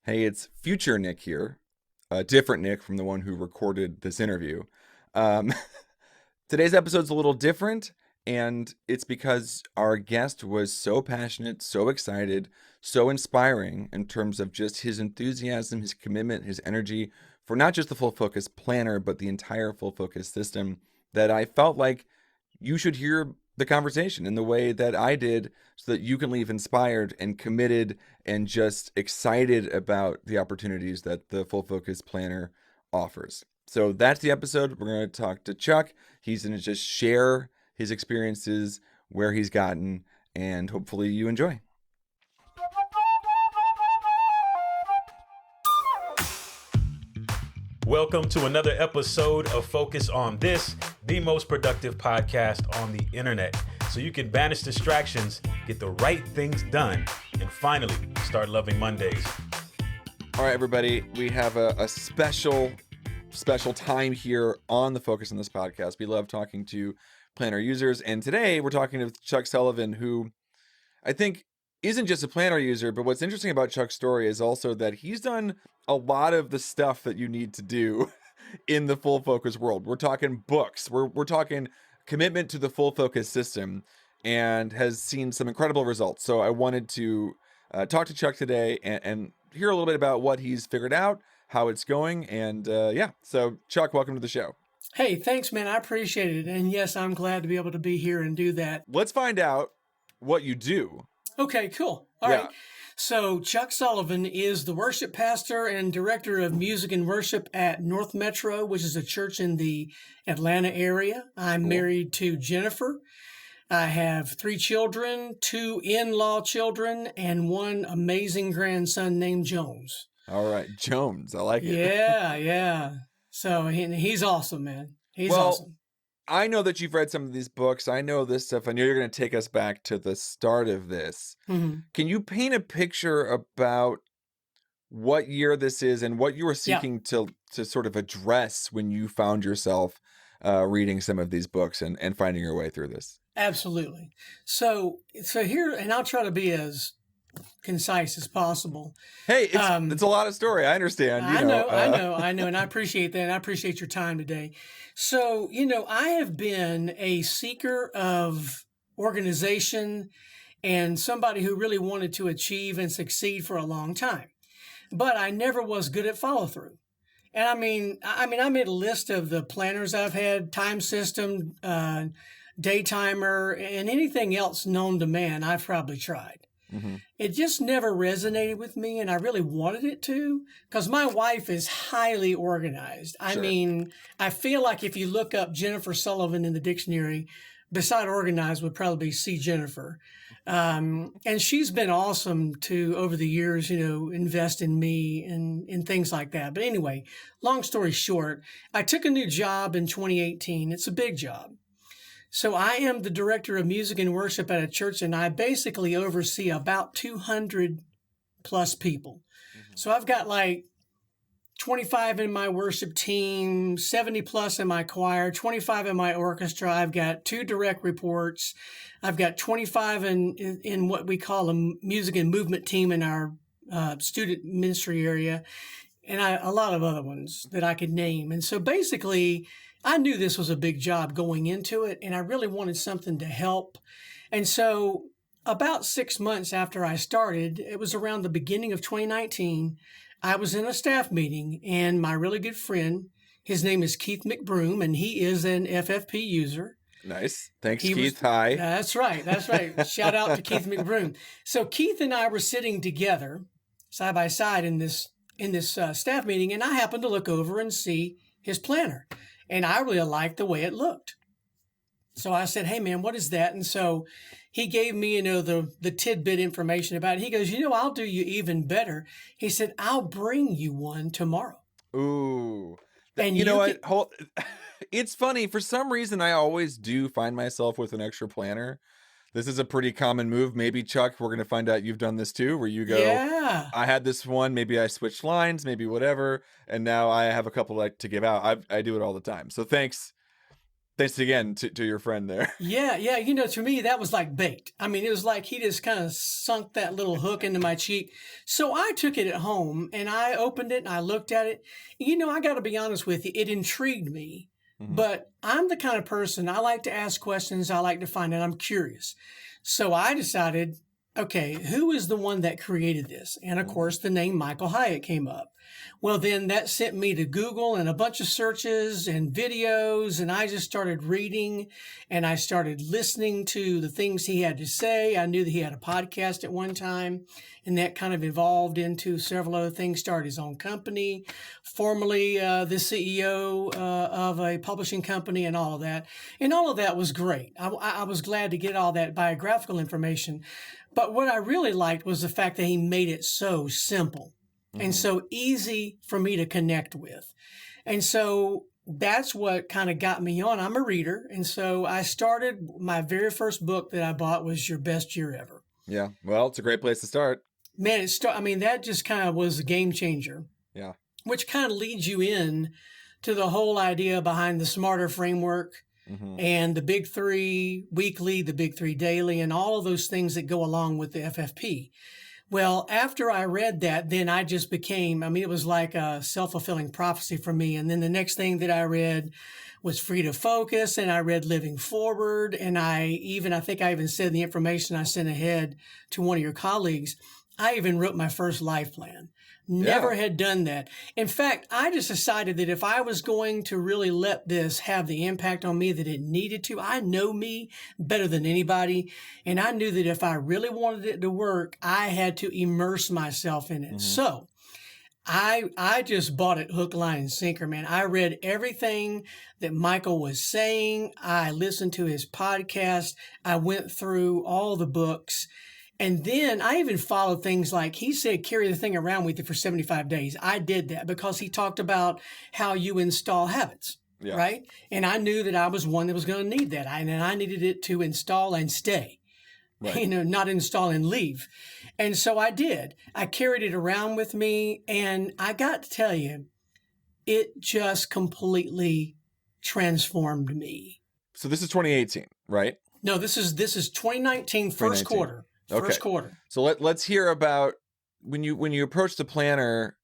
Hey, it's future Nick here, a different Nick from the one who recorded this interview. Um, Today's episode's a little different, and it's because our guest was so passionate, so excited, so inspiring in terms of just his enthusiasm, his commitment, his energy for not just the Full Focus planner, but the entire Full Focus system, that I felt like you should hear the conversation in the way that I did so that you can leave inspired and committed and just excited about the opportunities that the Full Focus Planner offers. So that's the episode. We're going to talk to Chuck. He's going to just share his experiences, where he's gotten, and hopefully you enjoy. Welcome to another episode of Focus on This, the most productive podcast on the internet. So you can banish distractions, get the right things done, and finally start loving Mondays. All right, everybody, we have a special time here on the Focus on This podcast. We love talking to planner users, and today we're talking to Chuck Sullivan, who I think isn't just a planner user, but what's interesting about Chuck's story is also that he's done a lot of the stuff that you need to do in the Full Focus world. We're talking books, we're talking commitment to the Full Focus system, and has seen some incredible results. So I wanted to talk to Chuck today and hear a little bit about what he's figured out, how it's going, and so Chuck, welcome to the show. Hey, thanks, man. I appreciate it. And yes, I'm glad to be able to be here and do that. Let's find out what you do. Okay, cool. All right. So Chuck Sullivan is the worship pastor and director of music and worship at North Metro, which is a church in the Atlanta area. I'm married to Jennifer. I have 3 children, 2 in-law children, and 1 amazing grandson named Jones. All right, Jones. I like it. Yeah. So he's awesome, man. He's awesome. I know that you've read some of these books. I know this stuff. I know you're going to take us back to the start of this. Mm-hmm. Can you paint a picture about what year this is and what you were seeking to sort of address when you found yourself reading some of these books and finding your way through this? Absolutely. So here, and I'll try to be as concise as possible. Hey, it's a lot of story. I understand. I know. And I appreciate that. And I appreciate your time today. So, I have been a seeker of organization and somebody who really wanted to achieve and succeed for a long time, but I never was good at follow through. And I made a list of the planners I've had, time system, daytimer, and anything else known to man I've probably tried. Mm-hmm. It just never resonated with me, and I really wanted it to, because my wife is highly organized. Sure. I mean, I feel like if you look up Jennifer Sullivan in the dictionary, beside organized would probably be C. Jennifer. And she's been awesome to, over the years, invest in me and things like that. But anyway, long story short, I took a new job in 2018. It's a big job. So I am the director of music and worship at a church, and I basically oversee about 200 plus people. Mm-hmm. So I've got like 25 in my worship team, 70 plus in my choir, 25 in my orchestra. I've got 2 direct reports. I've got 25 in what we call a music and movement team in our student ministry area, and a lot of other ones that I could name. And so basically, I knew this was a big job going into it, and I really wanted something to help. And so about 6 months after I started, it was around the beginning of 2019, I was in a staff meeting, and my really good friend, his name is Keith McBroom, and he is an FFP user. Nice. Thanks, Keith. Hi. That's right. Shout out to Keith McBroom. So Keith and I were sitting together, side by side in this staff meeting, and I happened to look over and see his planner. And I really liked the way it looked. So I said, hey, man, what is that? And so he gave me, the tidbit information about it. He goes, I'll do you even better. He said, I'll bring you one tomorrow. Ooh. And you know what? It's funny. For some reason, I always do find myself with an extra planner. This is a pretty common move. Maybe, Chuck, we're going to find out you've done this too, where you go, yeah, I had this one, maybe I switched lines, maybe whatever, and now I have a couple to give out. I do it all the time. So thanks Thanks again to your friend there. Yeah, yeah. To me, that was like bait. I mean, it was like he just kind of sunk that little hook into my cheek. So I took it at home and I opened it and I looked at it. I got to be honest with you, it intrigued me. Mhm. But I'm the kind of person, I like to ask questions. I like to find out. I'm curious. So I decided, okay, who is the one that created this? And of course, the name Michael Hyatt came up. Well, then that sent me to Google and a bunch of searches and videos. And I just started reading and I started listening to the things he had to say. I knew that he had a podcast at one time, and that kind of evolved into several other things. Started his own company, formerly the CEO of a publishing company, and all of that. And all of that was great. I was glad to get all that biographical information. But what I really liked was the fact that he made it so simple and so easy for me to connect with. And so that's what kind of got me on. I'm a reader. And so I started, my very first book that I bought was Your Best Year Ever. Yeah. Well, it's a great place to start. Man, that just kind of was a game changer. Yeah. Which kind of leads you in to the whole idea behind the Smarter framework and the Big Three weekly, the Big Three daily, and all of those things that go along with the FFP. Well, after I read that, then I just became, it was like a self-fulfilling prophecy for me. And then the next thing that I read was Free to Focus, and I read Living Forward. And I think I even said in the information I sent ahead to one of your colleagues, I even wrote my first life plan. Never had done that. In fact, I just decided that if I was going to really let this have the impact on me that it needed to, I know me better than anybody. And I knew that if I really wanted it to work, I had to immerse myself in it. So I just bought it hook, line, and sinker, man. I read everything that Michael was saying. I listened to his podcast. I went through all the books. And then I even followed things like he said, carry the thing around with you for 75 days. I did that because he talked about how you install habits, right? And I knew that I was one that was going to need that. And I needed it to install and stay, not install and leave. And so I did. I carried it around with me. And I got to tell you, it just completely transformed me. So this is 2018, right? No, this is 2019, first quarter. First quarter. So let's hear about when you approached the planner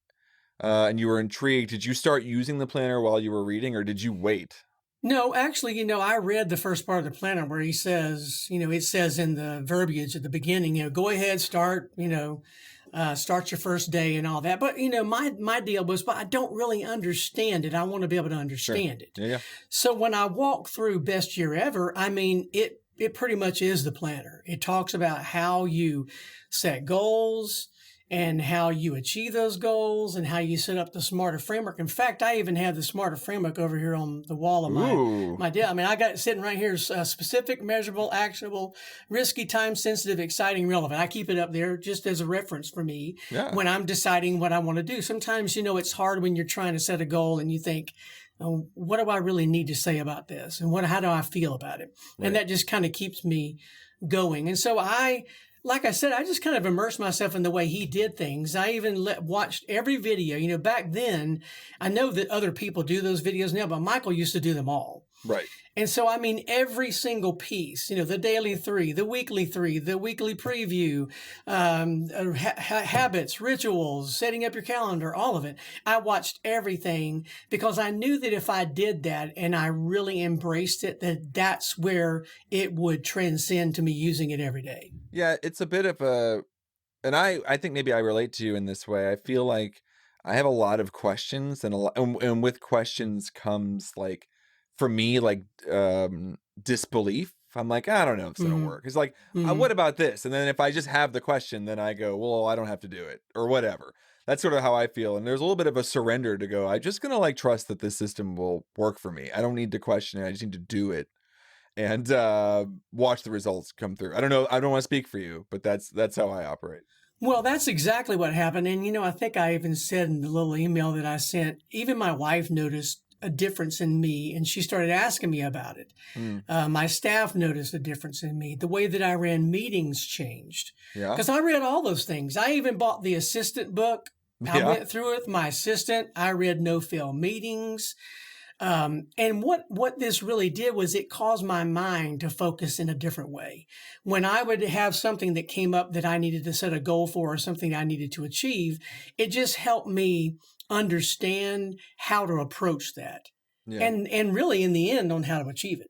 and you were intrigued. Did you start using the planner while you were reading, or did you wait? No, actually, I read the first part of the planner where he says, it says in the verbiage at the beginning, go ahead, start your first day and all that. But, my deal was, but I don't really understand it. I want to be able to understand it. Yeah. So when I walk through Best Year Ever, it pretty much is the planner. It talks about how you set goals and how you achieve those goals and how you set up the Smarter framework. In fact, I even have the Smarter framework over here on the wall of my desk. I got it sitting right here, specific, measurable, actionable, risky, time-sensitive, exciting, relevant. I keep it up there just as a reference for me when I'm deciding what I want to do. Sometimes, it's hard when you're trying to set a goal and you think, what do I really need to say about this? And how do I feel about it? Right. And that just kind of keeps me going. And so like I said, I just kind of immersed myself in the way he did things. I even watched every video. Back then, I know that other people do those videos now, but Michael used to do them all. Right. And so, every single piece, the daily 3, the weekly 3, the weekly preview, habits, rituals, setting up your calendar, all of it. I watched everything because I knew that if I did that and I really embraced it, that's where it would transcend to me using it every day. Yeah, it's a bit of and I think maybe I relate to you in this way. I feel like I have a lot of questions, and with questions comes for me, disbelief. I'm like, I don't know if it's going to work. It's like, what about this? And then if I just have the question, then I go, well, I don't have to do it or whatever. That's sort of how I feel. And there's a little bit of a surrender to go, I'm just going to trust that this system will work for me. I don't need to question it. I just need to do it and watch the results come through. I don't know. I don't want to speak for you, but that's how I operate. Well, that's exactly what happened. And, I think I even said in the little email that I sent, even my wife noticed a difference in me, and she started asking me about it. My staff noticed a difference in me. The way that I ran meetings changed. Yeah. Because I read all those things. I even bought the assistant book. I went through it with my assistant. I read no-fail meetings. And what this really did was it caused my mind to focus in a different way. When I would have something that came up that I needed to set a goal for or something I needed to achieve, it just helped me understand how to approach that. Yeah. And really in the end on how to achieve it.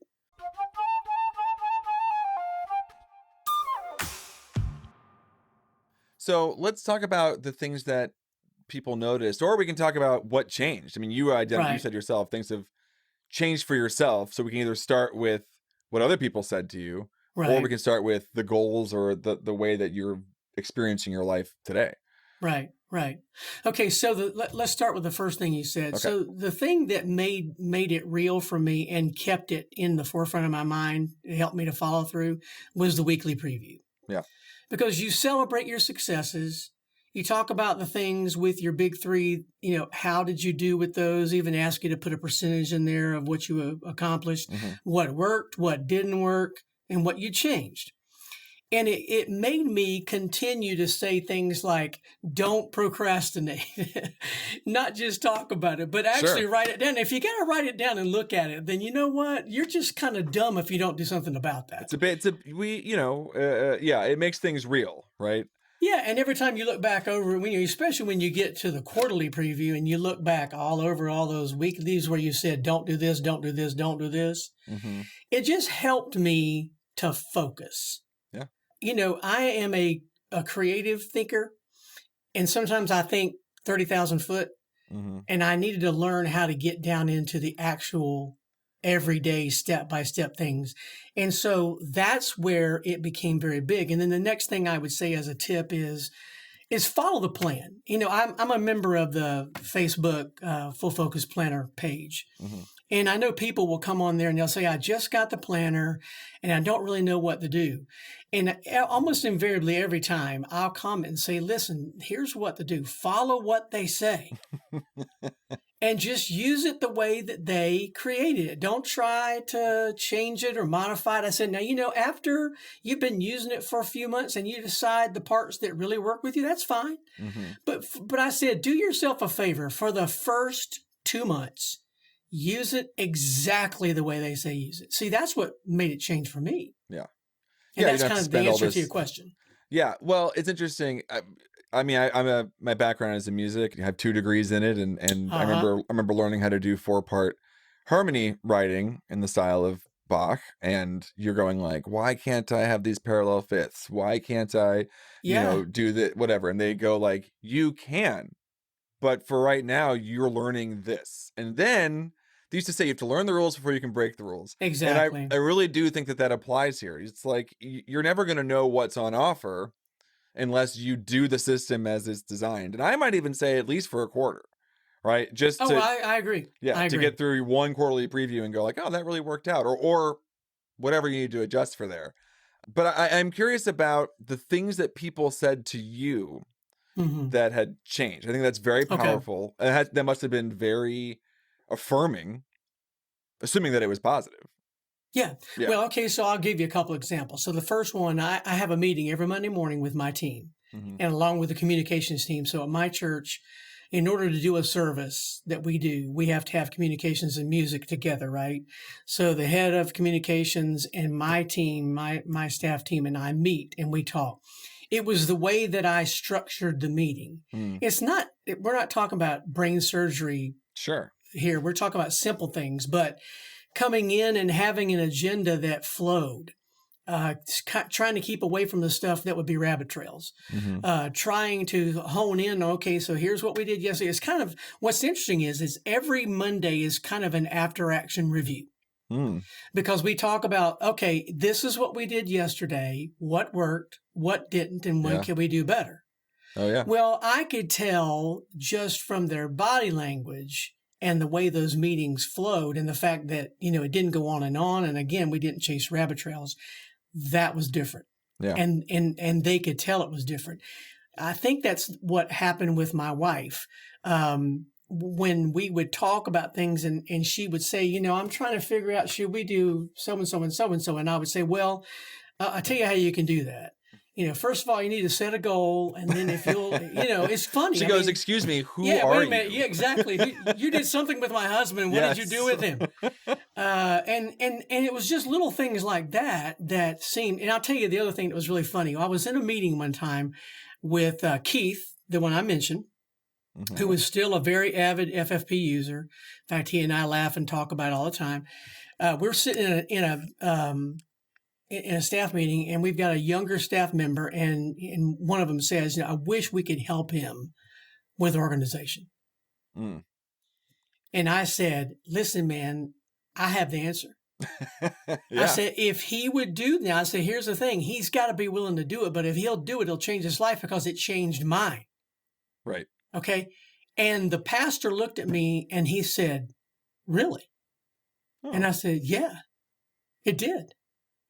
So let's talk about the things that people noticed, or we can talk about what changed. I mean, you Right. said yourself things have changed for yourself. So we can either start with what other people said to you, or we Right. can start with the goals or the way that you're experiencing your life today. Right. Right. Okay. So let's start with the first thing you said. Okay. So the thing that made it real for me and kept it in the forefront of my mind, it helped me to follow through, was the weekly preview. Yeah. Because you celebrate your successes. You talk about the things with your big three, how did you do with those? Even ask you to put a percentage in there of what you accomplished, what worked, what didn't work, and what you changed. And it made me continue to say things like, don't procrastinate, not just talk about it, but actually Sure. write it down. If you got to write it down and look at it, then you know what? You're just kind of dumb if you don't do something about that. It makes things real, right? Yeah, and every time you look back over, especially when you get to the quarterly preview and you look back all over all those weeklies where you said, don't do this, don't do this, don't do this, it just helped me to focus. Yeah. I am a creative thinker, and sometimes I think 30,000 foot, and I needed to learn how to get down into the actual everyday step-by-step things. And so that's where it became very big. And then the next thing I would say as a tip is follow the plan. I'm a member of the Facebook Full Focus Planner page. And I know people will come on there and they'll say, I just got the planner and I don't really know what to do. And almost invariably every time I'll comment and say, listen, here's what to do. Follow what they say and just use it the way that they created it. Don't try to change it or modify it. I said, now, after you've been using it for a few months and you decide the parts that really work with you, that's fine. But I said, do yourself a favor for the first 2 months. Use it exactly the way they say use it. See, that's what made it change for me. Yeah. And Yeah, that's kind of the answer to your question. Yeah. Well, it's interesting. My background is in music. I have 2 degrees in it, and I remember learning how to do 4-part harmony writing in the style of Bach. And you're going like, why can't I have these parallel fifths? Why can't I, do that, whatever? And they go like, you can, but for right now, you're learning this. And then they used to say you have to learn the rules before you can break the rules. Exactly. And I really do think that applies here. It's like you're never going to know what's on offer unless you do the system as it's designed. And I might even say at least for a quarter, right? I agree. Yeah, I agree. to get through one quarterly preview and go like, oh, that really worked out, or whatever you need to adjust for there. But I'm curious about the things that people said to you that had changed. I think that's very powerful. Okay. That must have been very affirming, assuming that it was positive. Yeah. Well, okay, so I'll give you a couple examples. So the first one, I have a meeting every Monday morning with my team and along with the communications team. So at my church, in order to do a service that we do, we have to have communications and music together, right? So the head of communications and my team, my staff team and I meet and we talk. It was the way that I structured the meeting. We're not talking about brain surgery here. We're talking about simple things, but coming in and having an agenda that flowed, trying to keep away from the stuff that would be rabbit trails, trying to hone in. Okay, so here's what we did yesterday. It's kind of, what's interesting is every Monday is kind of an after action review. Because we talk about, okay, this is what we did yesterday, what worked, what didn't, and when can we do better? Oh, yeah. Well, I could tell just from their body language and the way those meetings flowed and the fact that, it didn't go on. And again, we didn't chase rabbit trails. That was different. Yeah. And they could tell it was different. I think that's what happened with my wife. When we would talk about things and she would say, I'm trying to figure out, should we do so-and-so and so-and-so? And I would say, well, I'll tell you how you can do that. first of all, you need to set a goal, and then if you'll, it's funny. She goes, "Excuse me, who yeah, are wait a minute. you?" Yeah, exactly. You did something with my husband. What did you do with him? And it was just little things like that seemed. And I'll tell you the other thing that was really funny. I was in a meeting one time with Keith, the one I mentioned, who was still a very avid FFP user. In fact, he and I laugh and talk about it all the time. We're sitting in a staff meeting, and we've got a younger staff member, and one of them says, I wish we could help him with organization. Mm. And I said, listen, man, I have the answer. Yeah. I said, if he would do now, I said, here's the thing. He's got to be willing to do it. But if he'll do it, it'll change his life because it changed mine. Right. Okay. And the pastor looked at me and he said, really? Oh. And I said, yeah, it did.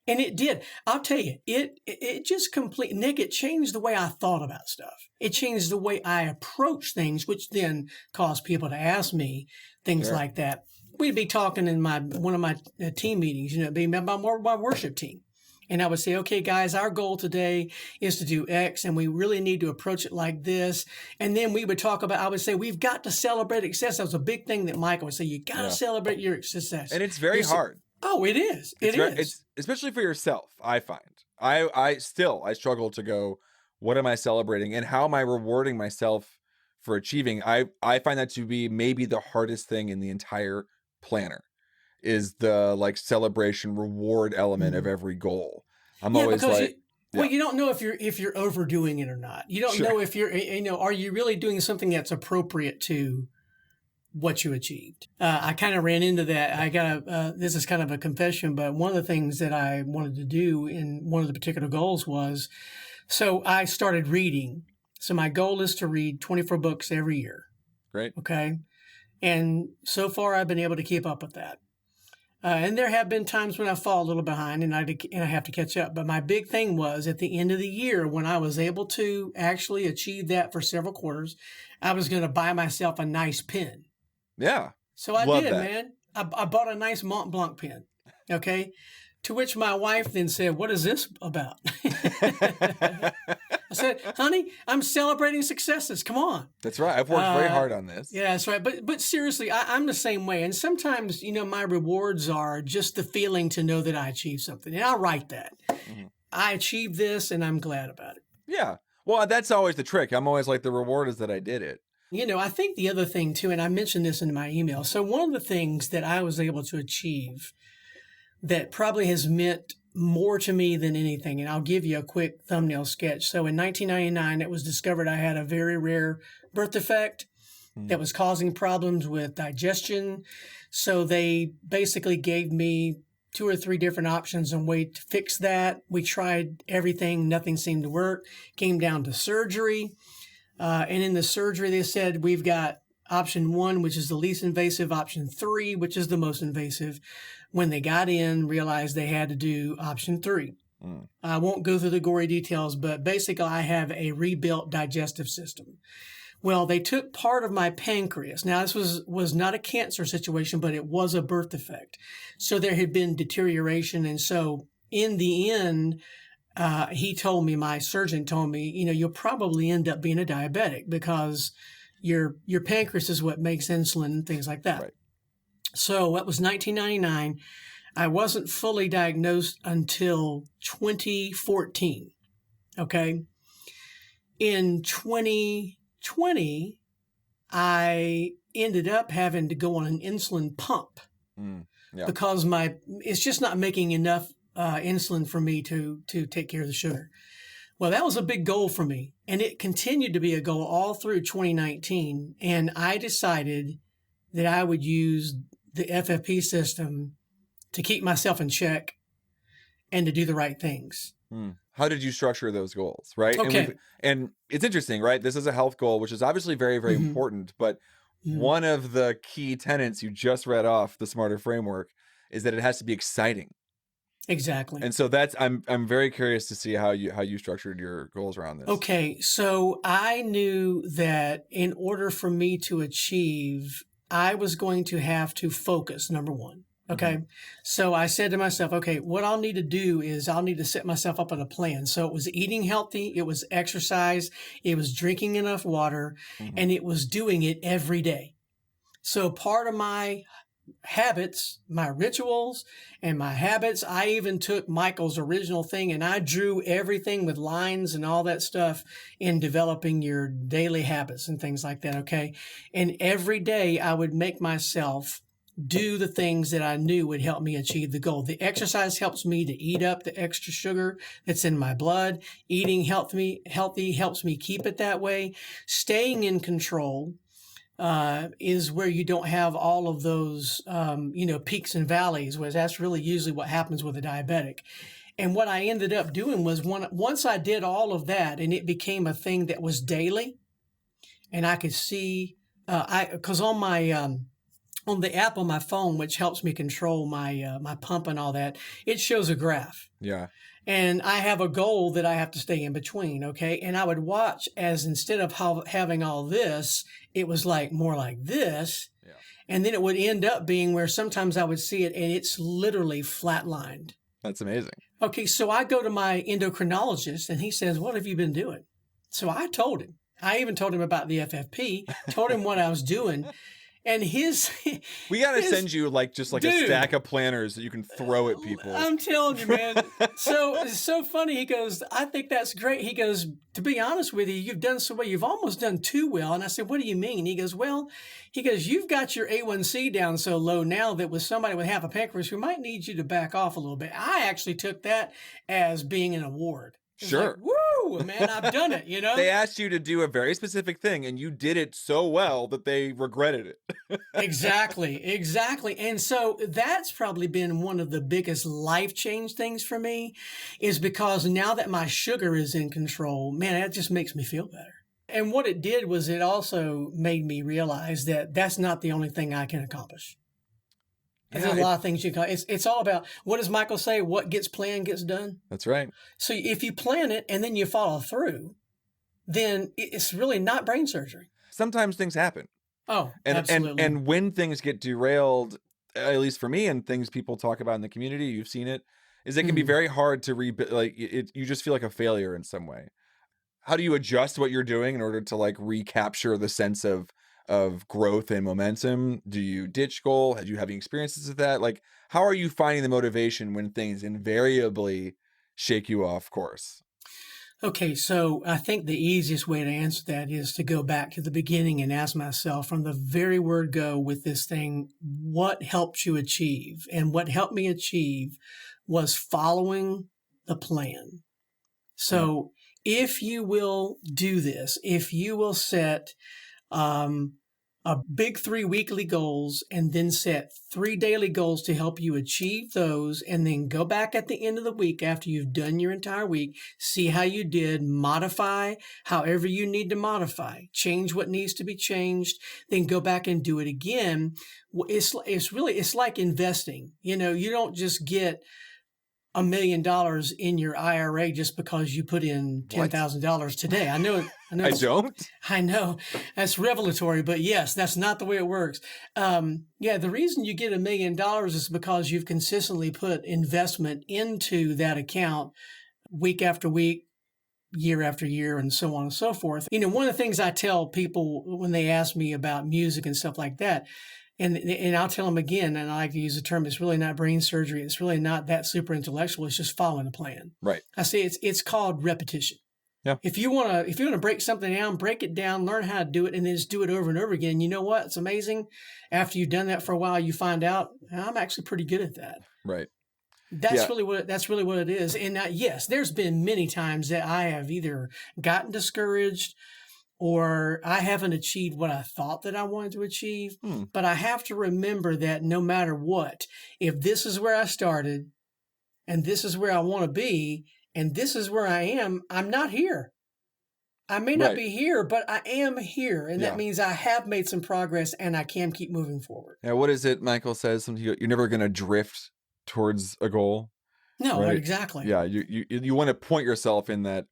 And it did. I'll tell you, it just Nick, it changed the way I thought about stuff. It changed the way I approach things, which then caused people to ask me things Sure. like that. We'd be talking in one of my team meetings, it'd be my worship team. And I would say, okay, guys, our goal today is to do X, and we really need to approach it like this. And then we would talk about, I would say, we've got to celebrate success. That was a big thing that Michael would say, you got to celebrate your success. And it's very hard. Oh, it is. It's especially for yourself, I find. I struggle to go, what am I celebrating? And how am I rewarding myself for achieving? I find that to be maybe the hardest thing in the entire planner. Is the celebration reward element of every goal. I'm always like, well, you don't know if you're overdoing it or not. You don't know if you're, are you really doing something that's appropriate to what you achieved? I kind of ran into that. I got this is kind of a confession, but one of the things that I wanted to do in one of the particular goals was, so I started reading. So my goal is to read 24 books every year. Great. Okay. And so far I've been able to keep up with that. And there have been times when I fall a little behind and I have to catch up. But my big thing was at the end of the year, when I was able to actually achieve that for several quarters, I was going to buy myself a nice pen. Yeah. So I did, man. I bought a nice Mont Blanc pen. Okay. To which my wife then said, what is this about? I said, honey, I'm celebrating successes. Come on. That's right. I've worked very hard on this. Yeah, that's right. But seriously, I'm the same way. And sometimes, my rewards are just the feeling to know that I achieved something. And I'll write that. Mm-hmm. I achieved this and I'm glad about it. Yeah. Well, that's always the trick. I'm always like, the reward is that I did it. I think the other thing too, and I mentioned this in my email. So one of the things that I was able to achieve that probably has meant more to me than anything, and I'll give you a quick thumbnail sketch. So in 1999, it was discovered I had a very rare birth defect that was causing problems with digestion. So they basically gave me 2 or 3 different options on way to fix that. We tried everything. Nothing seemed to work. Came down to surgery. And in the surgery, they said, we've got option 1, which is the least invasive, option 3, which is the most invasive. When they got in, realized they had to do option 3. I won't go through the gory details, but basically I have a rebuilt digestive system. Well, they took part of my pancreas. Now, this was not a cancer situation, but it was a birth defect. So there had been deterioration. And so in the end, my surgeon told me, you'll probably end up being a diabetic because your pancreas is what makes insulin and things like that. Right. So that was 1999. I wasn't fully diagnosed until 2014. Okay. In 2020, I ended up having to go on an insulin pump because it's just not making enough insulin for me to take care of the sugar. Well, that was a big goal for me, and it continued to be a goal all through 2019. And I decided that I would use the FFP system to keep myself in check and to do the right things. How did you structure those goals, right? Okay. And it's interesting, right? This is a health goal, which is obviously very, very important, but one of the key tenets you just read off the Smarter Framework is that it has to be exciting. Exactly. And so I'm very curious to see how you structured your goals around this. Okay. So I knew that in order for me to achieve, I was going to have to focus, number one. Okay. So I said to myself, okay, what I'll need to do is I'll need to set myself up on a plan. So it was eating healthy, it was exercise, it was drinking enough water, Mm-hmm. and it was doing it every day. So part of my habits, my rituals and my habits, I even took Michael's original thing and I drew everything with lines and all that stuff in developing your daily habits and things like that. Okay. And every day I would make myself do the things that I knew would help me achieve the goal. The exercise helps me to eat up the extra sugar that's in my blood. Eating healthy helps me keep it that way. Staying in control is where you don't have all of those, peaks and valleys, whereas that's really usually what happens with a diabetic. And what I ended up doing was once I did all of that and it became a thing that was daily and I could see, cause on my, on the app on my phone, which helps me control my pump and all that, it shows a graph. Yeah. And I have a goal that I have to stay in between. Okay. And I would watch as instead of having all this, it was like more like this. Yeah. And then it would end up being where sometimes I would see it and it's literally flatlined. That's amazing. Okay. So I go to my endocrinologist and he says, what have you been doing? So I told him. I even told him about the FFP, told him what I was doing. And we gotta send you just a dude, stack of planners that you can throw at people. I'm telling you, man. So it's so funny. He goes, I think that's great. He goes, to be honest with you, you've done so well. You've almost done too well. And I said, what do you mean? He goes, you've got your A1C down so low now that with somebody with half a pancreas, we might need you to back off a little bit. I actually took that as being an award. Sure. Like, woo, man, I've done it, They asked you to do a very specific thing and you did it so well that they regretted it. Exactly. And so that's probably been one of the biggest life change things for me is because now that my sugar is in control, man, that just makes me feel better. And what it did was it also made me realize that that's not the only thing I can accomplish. There's a lot of things you can. It's all about, what does Michael say? What gets planned gets done. That's right. So if you plan it and then you follow through, then it's really not brain surgery. Sometimes things happen. Oh, and, absolutely. And when things get derailed, at least for me, and things people talk about in the community, you've seen it, is it can be very hard to rebuild. You just feel like a failure in some way. How do you adjust what you're doing in order to recapture the sense of growth and momentum? Do you ditch goal? Have you having experiences with that? How are you finding the motivation when things invariably shake you off course? Okay, so I think the easiest way to answer that is to go back to the beginning and ask myself from the very word go with this thing, what helped you achieve? And what helped me achieve was following the plan. So if you will do this, if you will set a big 3 weekly goals and then set 3 daily goals to help you achieve those, and then go back at the end of the week after you've done your entire week, see how you did, modify however you need to modify, change what needs to be changed, then go back and do it again. It's like investing. You don't just get $1 million in your IRA just because you put in $10,000 today. I know. I don't. I know that's revelatory, but yes, that's not the way it works. The reason you get $1 million is because you've consistently put investment into that account week after week, year after year, and so on and so forth. One of the things I tell people when they ask me about music and stuff like that, and I'll tell them again, and I like to use the term, it's really not brain surgery. It's really not that super intellectual. It's just following a plan. Right. I say it's called repetition. Yeah. If you want to break something down, break it down, learn how to do it, and then just do it over and over again. You know what? It's amazing. After you've done that for a while, you find out I'm actually pretty good at that. Right. That's really what it is. And yes, there's been many times that I have either gotten discouraged or I haven't achieved what I thought that I wanted to achieve. But I have to remember that no matter what, if this is where I started and this is where I want to be and this is where I am, I'm not here. I may not be here, but I am here. And that means I have made some progress and I can keep moving forward. Yeah. What is it Michael says? You're never going to drift towards a goal. No, right? Exactly. Yeah. You want to point yourself in that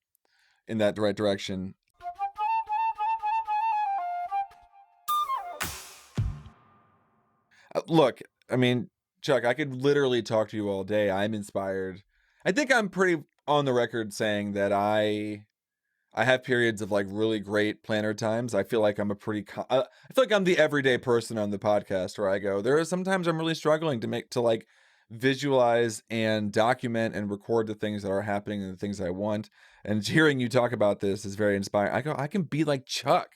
right direction. Look, I mean, Chuck, I could literally talk to you all day. I'm inspired. I think I'm pretty on the record saying that I have periods of like really great planner times. I feel like I'm I feel like I'm the everyday person on the podcast where I go, there are sometimes I'm really struggling to like visualize and document and record the things that are happening and the things I want. And hearing you talk about this is very inspiring. I go, I can be like Chuck.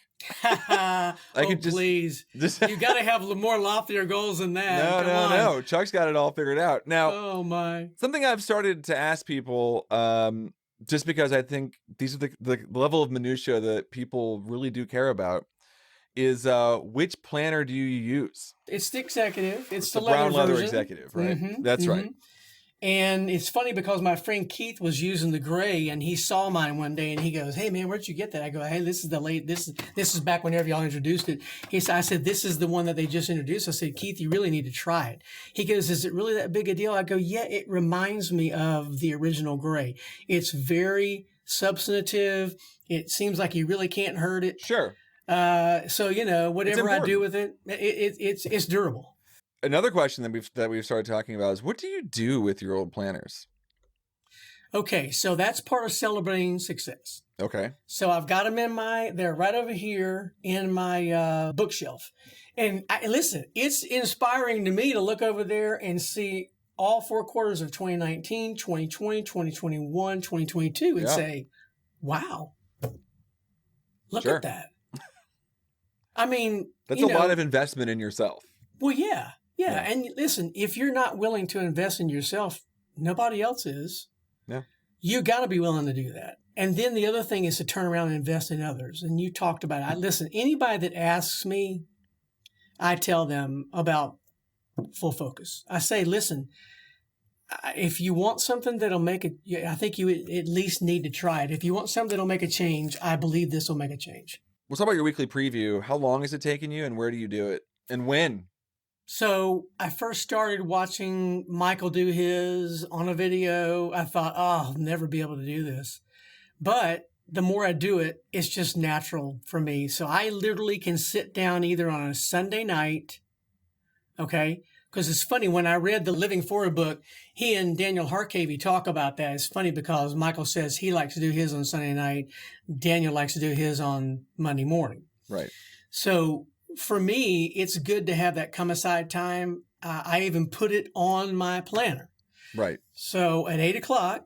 I could please. You got to have more loftier goals than that. No. Chuck's got it all figured out. Now, oh my. Something I've started to ask people, just because I think these are the level of minutia that people really do care about, is which planner do you use? It's the Executive. It's the brown leather version. Executive, right? Mm-hmm, That's right. And it's funny because my friend Keith was using the gray, and he saw mine one day, and he goes, "Hey man, where'd you get that?" I go, "Hey, this is back whenever y'all introduced it." I said, "This is the one that they just introduced." I said, "Keith, you really need to try it." He goes, "Is it really that big a deal?" I go, "Yeah, it reminds me of the original gray. It's very substantive. It seems like you really can't hurt it." Sure. So whatever I do with it, it's durable. Another question that we've started talking about is, what do you do with your old planners? Okay, so that's part of celebrating success. Okay. So I've got them they're right over here in my bookshelf. And listen, it's inspiring to me to look over there and see all 4 quarters of 2019, 2020, 2021, 2022 and say, wow, look at that. I mean, that's a lot of investment in yourself. Well, yeah. And listen, if you're not willing to invest in yourself, nobody else is. Yeah. You got to be willing to do that. And then the other thing is to turn around and invest in others. And you talked about it. Listen, anybody that asks me, I tell them about full focus. I say, listen, if you want something that'll make it, I think you at least need to try it. If you want something that'll make a change, I believe this will make a change. We'll talk about your weekly preview. How long has it taken you and where do you do it and when? So I first started watching Michael do his on a video. I thought, I'll never be able to do this. But the more I do it, it's just natural for me. So I literally can sit down either on a Sunday night, okay? Because it's funny, when I read the Living Forward book, he and Daniel Harkavy talk about that. It's funny because Michael says he likes to do his on Sunday night. Daniel likes to do his on Monday morning. Right. So for me, it's good to have that come aside time. I even put it on my planner. Right. So at 8 o'clock,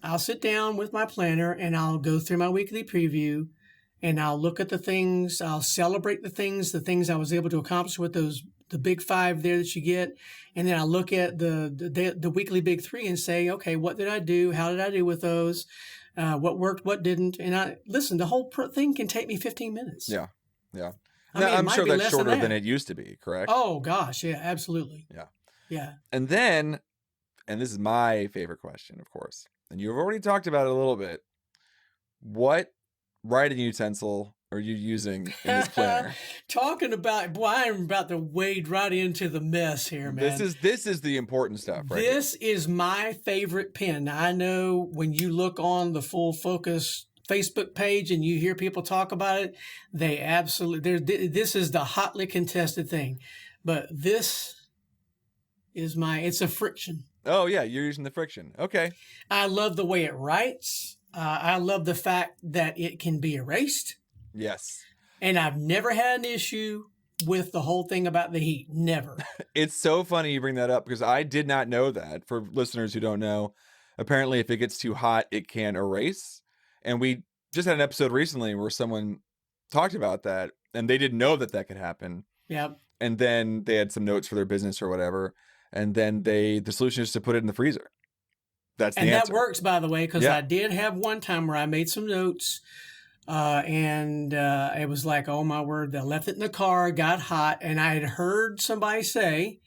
I'll sit down with my planner and I'll go through my weekly preview and I'll look at the things. I'll celebrate the things I was able to accomplish with the big 5 there that you get. And then I'll look at the weekly big 3 and say, okay, what did I do? How did I do with those? What worked? What didn't? And listen, the whole thing can take me 15 minutes. Yeah. Yeah. I'm sure that's shorter than it used to be, correct? Oh, gosh. Yeah, absolutely. Yeah. Yeah. And then, and this is my favorite question, of course, and you've already talked about it a little bit. What writing utensil are you using in this planner? Talking about, boy, I'm about to wade right into the mess here, man. This is the important stuff, right? This is my favorite pen. Now, I know when you look on the Full Focus Facebook page and you hear people talk about it, they absolutely, this is the hotly contested thing. But this is it's a Friction. Oh, yeah, you're using the Friction. Okay. I love the way it writes. I love the fact that it can be erased. Yes. And I've never had an issue with the whole thing about the heat. Never. It's so funny you bring that up because I did not know that. For listeners who don't know, apparently if it gets too hot, it can erase. And we just had an episode recently where someone talked about that and they didn't know that could happen. Yep. And then they had some notes for their business or whatever. And then the solution is to put it in the freezer. That's the answer. That works, by the way, because I did have one time where I made some notes and it was like, oh my word, I left it in the car, got hot. And I had heard somebody say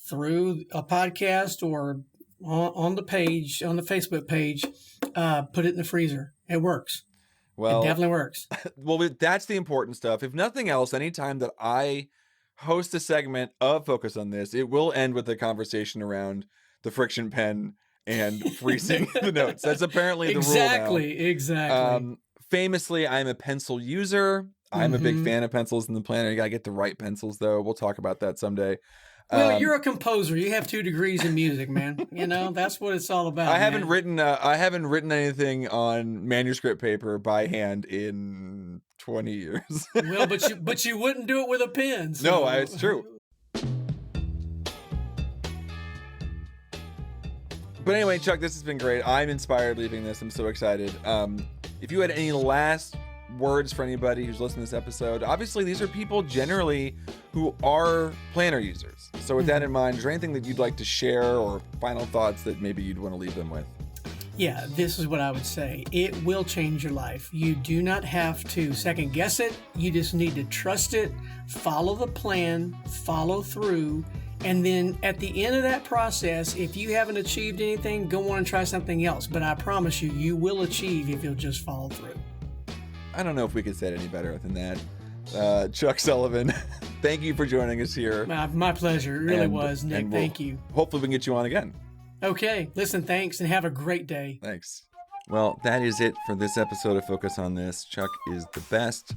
through a podcast or on the page, on the Facebook page, put it in the freezer. It works. Well, it definitely works. Well, that's the important stuff. If nothing else, anytime that I host a segment of Focus on This, it will end with a conversation around the Friction pen and freezing the notes. That's apparently the rule now. Exactly. Famously, I'm a pencil user. I'm a big fan of pencils in the planner. You got to get the right pencils, though. We'll talk about that someday. Well, you're a composer. You have 2 degrees in music, man. You know, that's what it's all about. I haven't man. written anything on manuscript paper by hand in 20 years. Well, but you wouldn't do it with a pen. No, So. it's true. But anyway, Chuck, this has been great. I'm inspired leaving this. I'm so excited. If you had any last words for anybody who's listening to this episode, obviously these are people generally who are planner users. So with that in mind, is there anything that you'd like to share or final thoughts that maybe you'd want to leave them with? Yeah, this is what I would say. It will change your life. You do not have to second guess it. You just need to trust it, follow the plan, follow through. And then at the end of that process, if you haven't achieved anything, go on and try something else. But I promise you, you will achieve if you'll just follow through. I don't know if we could say it any better than that. Chuck Sullivan, thank you for joining us here. My pleasure. It really was, Nick. And Thank you. Hopefully we can get you on again. Okay. Listen, thanks, and have a great day. Thanks. Well, that is it for this episode of Focus on This. Chuck is the best.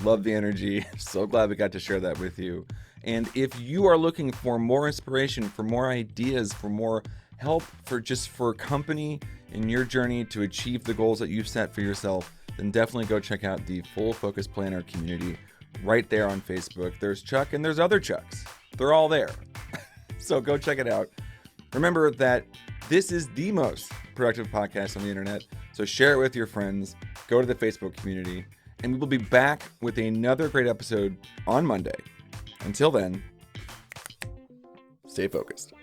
Love the energy. So glad we got to share that with you. And if you are looking for more inspiration, for more ideas, for more help, for company in your journey to achieve the goals that you've set for yourself, then definitely go check out the Full Focus Planner community right there on Facebook. There's Chuck and there's other Chucks. They're all there. So go check it out. Remember that this is the most productive podcast on the internet. So share it with your friends. Go to the Facebook community. And we will be back with another great episode on Monday. Until then, stay focused.